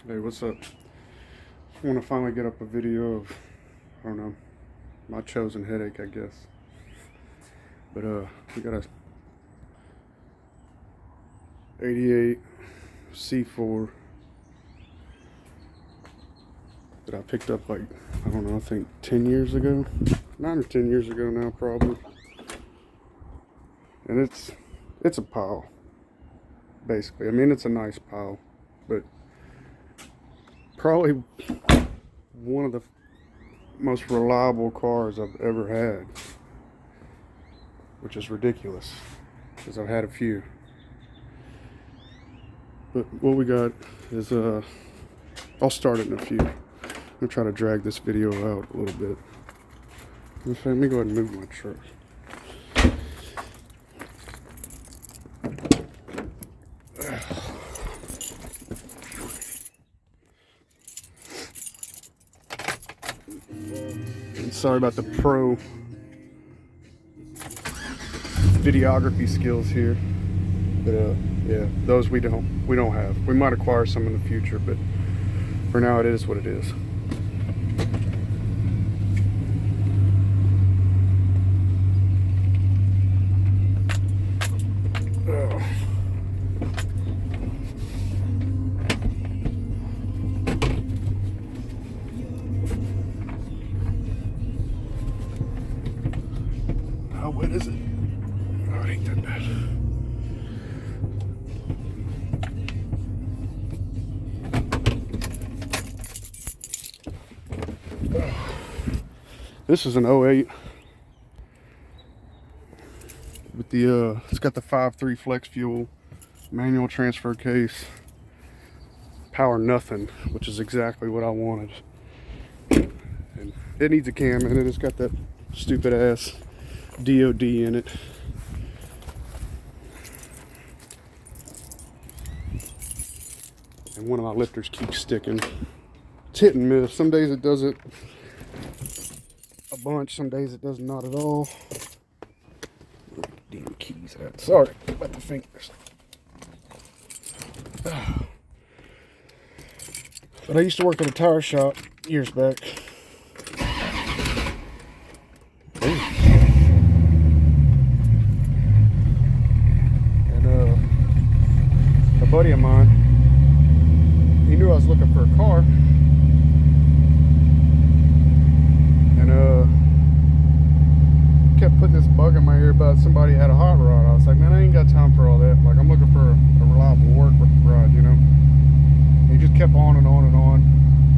Hey, what's up? I want to finally get up a video of, I don't know, my chosen headache, I guess. But we got a 88 C4 that I picked up like, I don't know, I think 10 years ago. 9 or 10 years ago now, probably. And it's a pile, basically. I mean, it's a nice pile, but probably one of the most reliable cars I've ever had, which is ridiculous because I've had a few. But what we got is I'll start it in a few. I'm gonna try to drag this video out a little bit. Let me go ahead and move my truck. And sorry about the pro videography skills here, but yeah, those we don't have. We might acquire some in the future, but for now it is what it is. How wet is it? Oh, it ain't that bad. This is an 08 with the it's got the 5.3 flex fuel, manual transfer case, power nothing, which is exactly what I wanted. And it needs a cam in it. It's got that stupid ass DOD in it. And one of my lifters keeps sticking. It's hit and miss. Some days it does it a bunch, some days it does not at all. Where the damn keys at? Sorry about the fingers. But I used to work at a tire shop years back. And a buddy of mine, he knew I was looking for a car. Kept putting this bug in my ear about somebody had a hot rod. I was like, man, I ain't got time for all that. Like, I'm looking for a reliable work rod, you know. And he just kept on and on and on.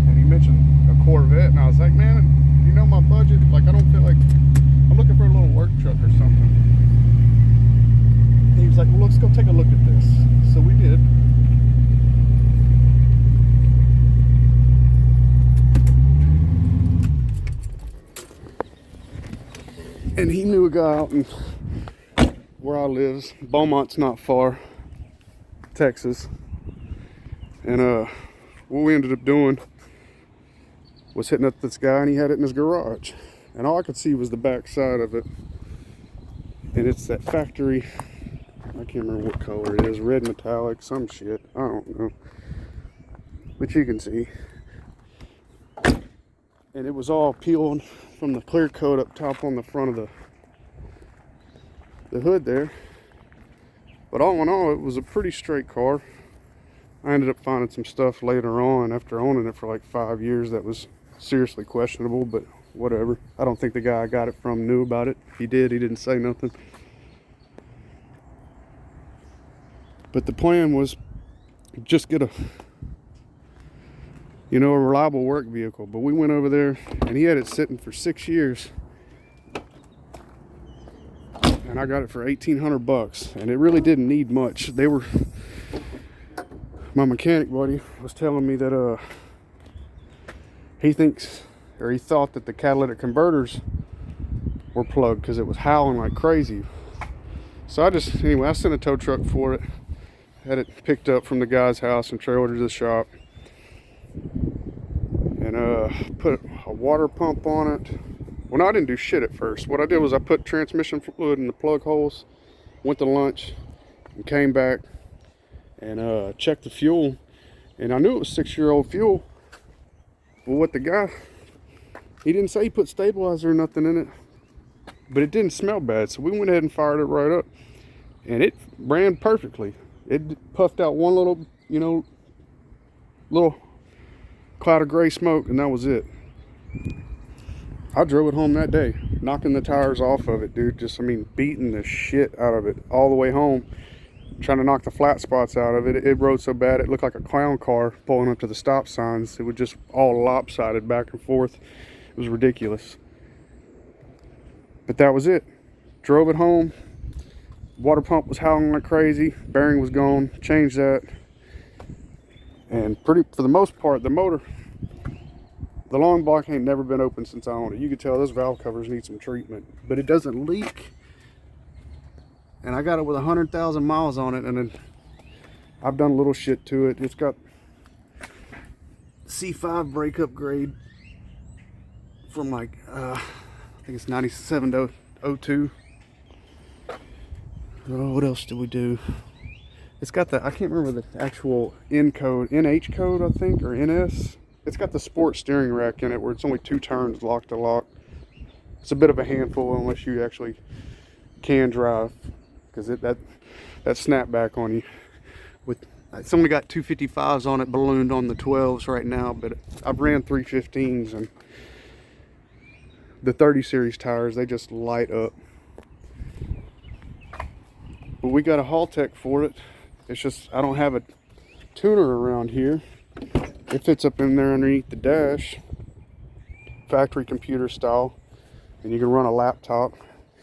And he mentioned a Corvette, and I was like, man, you know my budget. Like, I don't feel like I'm looking for a little work truck or something. And he was like, well, let's go take a look at this. So we did. And he knew a guy out in where I live. Beaumont's not far, Texas. And what we ended up doing was hitting up this guy, and he had it in his garage. And all I could see was the back side of it. And it's that factory, I can't remember what color it is, red metallic, some shit, I don't know. But you can see. And it was all peeled from the clear coat up top on the front of the hood there. But all in all, it was a pretty straight car. I ended up finding some stuff later on after owning it for like 5 years that was seriously questionable, but whatever. I don't think the guy I got it from knew about it. If he did, he didn't say nothing. But the plan was just get a reliable work vehicle. But we went over there, and he had it sitting for 6 years, and I got it for $1,800, and it really didn't need much. My mechanic buddy was telling me that he thought that the catalytic converters were plugged because it was howling like crazy. So I sent a tow truck for it, had it picked up from the guy's house and trailed it to the shop. And put a water pump on it. Well, no, I didn't do shit at first. What I did was I put transmission fluid in the plug holes, went to lunch, and came back and checked the fuel. And I knew it was 6-year-old fuel. But what the guy, he didn't say he put stabilizer or nothing in it, but it didn't smell bad. So we went ahead and fired it right up, and it ran perfectly. It puffed out one little, you know, little cloud of gray smoke, and that was it. I drove it home that day, knocking the tires off of it, dude. Just, I mean, beating the shit out of it all the way home, trying to knock the flat spots out of it. It rode so bad it looked like a clown car pulling up to the stop signs. It was just all lopsided back and forth. It was ridiculous. But that was it. Drove it home. Water pump was howling like crazy. Bearing was gone. Changed that. And for the most part, the motor, the long block ain't never been open since I owned it. You can tell those valve covers need some treatment, but it doesn't leak. And I got it with 100,000 miles on it, and then I've done a little shit to it. It's got C5 brake upgrade from like, I think it's 97 to 02. Oh, what else did we do? It's got the, I can't remember the actual N code, NH code, I think, or NS. It's got the sport steering rack in it where it's only 2 turns lock to lock. It's a bit of a handful unless you actually can drive, because that snap back on you. It's only got 255s on it, ballooned on the 12s right now, but I've ran 315s, and the 30 series tires, they just light up. But we got a Haltech for it. It's just, I don't have a tuner around here. It fits up in there underneath the dash, factory computer style, and you can run a laptop.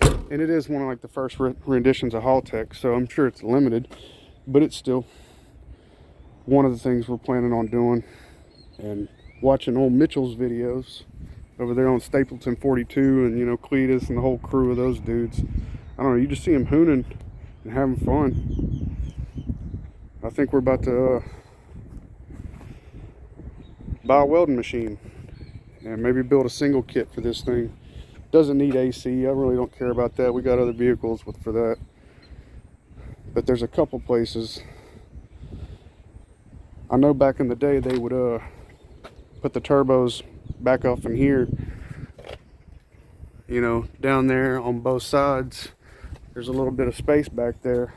And it is one of like the first renditions of Haltech, so I'm sure it's limited, but it's still one of the things we're planning on doing. And watching old Mitchell's videos over there on Stapleton 42, and you know, Cletus and the whole crew of those dudes. I don't know, you just see them hooning and having fun. I think we're about to buy a welding machine and maybe build a single kit for this thing. Doesn't need AC. I really don't care about that. We got other vehicles for that. But there's a couple places. I know back in the day they would put the turbos back off in here, you know, down there on both sides. There's a little bit of space back there,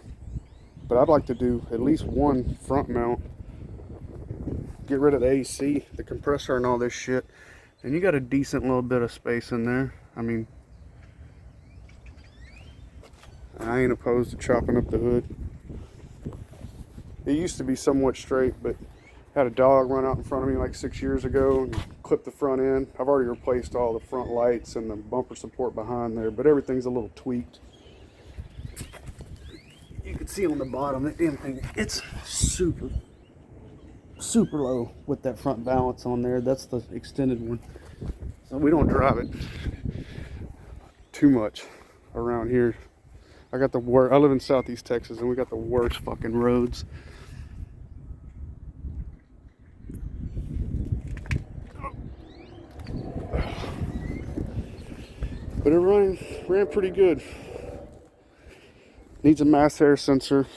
but I'd like to do at least one front mount, get rid of the AC, the compressor and all this shit, and you got a decent little bit of space in there. I mean, I ain't opposed to chopping up the hood. It used to be somewhat straight, but had a dog run out in front of me like 6 years ago and clipped the front end. I've already replaced all the front lights and the bumper support behind there, but everything's a little tweaked. You can see on the bottom, that damn thing, it's super low with that front balance on there. That's the extended one. So we don't drive it too much around here. I live in Southeast Texas, and we got the worst fucking roads. But it ran pretty good. Needs a mass air sensor.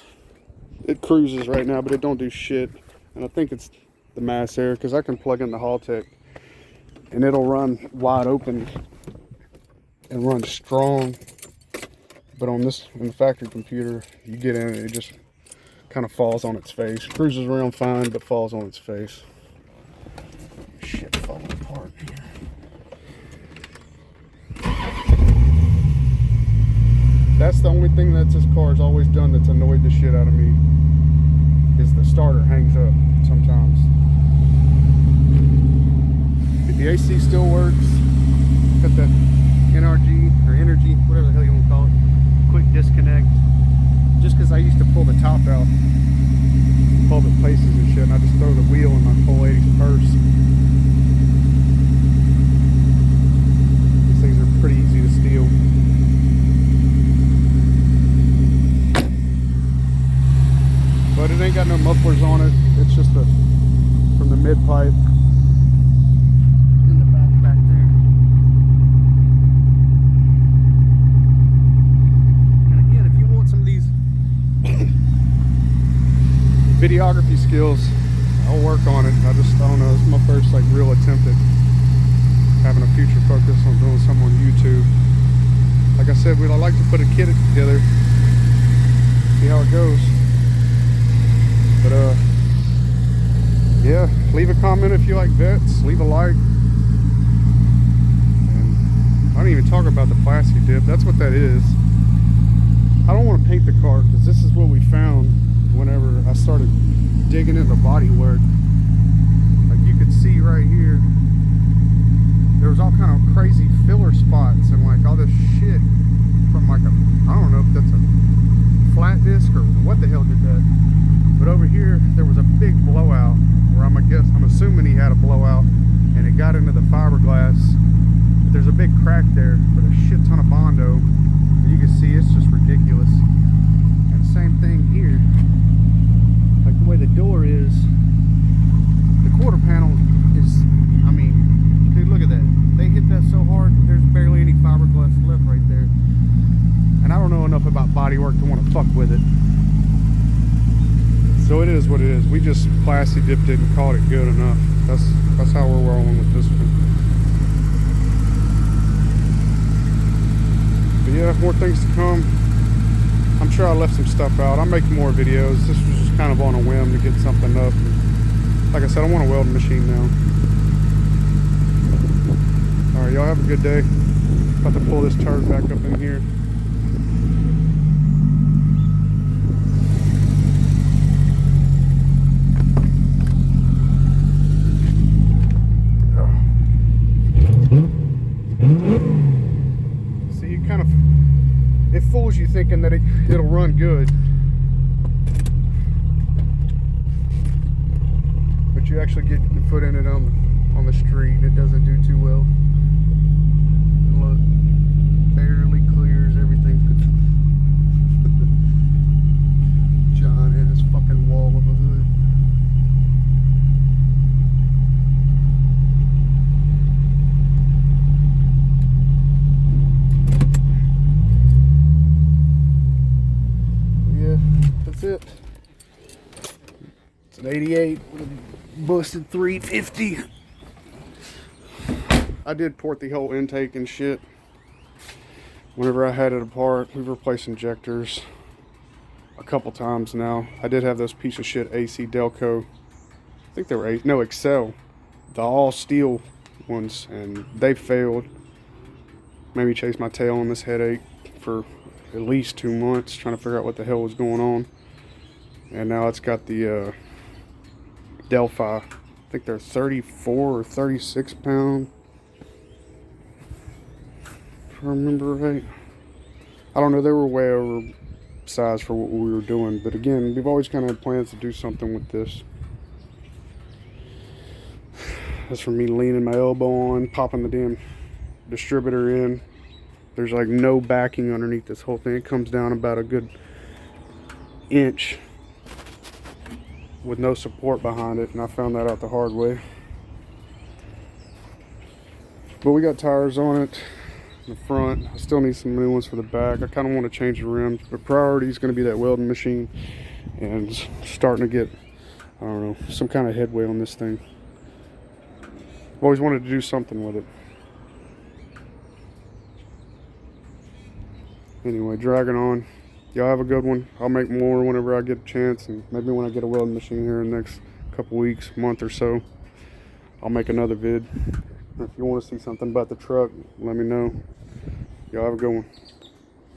It cruises right now, but it don't do shit. And I think it's the mass air, because I can plug in the Haltech and it'll run wide open and run strong. But on the factory computer, you get in it just kind of falls on its face. Cruises around fine, but falls on its face. Shit, falling apart here. That's the only thing that this car's always done that's annoyed the shit out of me, is the starter hangs up sometimes. But the AC still works. Got that NRG or energy, whatever the hell you want to call it. Quick disconnect. Just because I used to pull the top out, pull the places and shit, and I just throw the wheel in my full 80s purse. These things are pretty easy to steal. But it ain't got no mufflers on it. It's just from the mid pipe in the back there. And again, if you want some of these videography skills, oh I'll work on it. I don't know, this is my first like real attempt at having a future focus on doing something on YouTube. Like I said, I'd like to put a kit together, see how it goes. But yeah, leave a comment if you like vets, leave a like. And I don't even talk about the plastic dip, that's what that is. I don't want to paint the car because this is what we found whenever I started digging into body work. Like you could see right here, there was all kind of crazy filler spots and like all this shit from like a, I don't know if that's a flat disc or what the hell did that. But over here, there was a big blowout where I'm assuming he had a blowout and it got into the fiberglass. But there's a big crack there with a shit ton of Bondo. And you can see it's just ridiculous. And same thing here. Like the way the door is, the quarter panel is, I mean, dude, look at that. They hit that so hard, there's barely any fiberglass left right there. And I don't know enough about bodywork to want to fuck with it. So it is what it is. We just plastic dipped it and called it good enough. That's how we're rolling with this one. But yeah, more things to come. I'm sure I left some stuff out. I'll make more videos. This was just kind of on a whim to get something up. And like I said, I want a welding machine now. Alright, y'all have a good day. About to pull this turd back up in here. It fools you thinking that it'll run good, but you actually get your foot in it on the street and it doesn't do too well. And look, barely clears everything. John and his fucking wall of a hood. That's it. It's an 88 with a busted 350. I did port the whole intake and shit. Whenever I had it apart, we've replaced injectors a couple times now. I did have those piece of shit AC Delco. I think they were Excel, the all steel ones, and they failed. Made me chase my tail on this headache for at least 2 months trying to figure out what the hell was going on. And now it's got the Delphi. I think they're 34 or 36 pound, if I remember right. I don't know, they were way over size for what we were doing, but again, we've always kind of had plans to do something with this. That's for me leaning my elbow on, popping the damn distributor in. There's like no backing underneath this whole thing. It comes down about a good inch with no support behind it, and I found that out the hard way. But we got tires on it in the front. I still need some new ones for the back. I kind of want to change the rims, but priority is going to be that welding machine and starting to get, I don't know, some kind of headway on this thing. I've always wanted to do something with it. Anyway, dragging on. Y'all have a good one. I'll make more whenever I get a chance, and maybe when I get a welding machine here in the next couple weeks, month or so, I'll make another vid. If you want to see something about the truck, let me know. Y'all have a good one.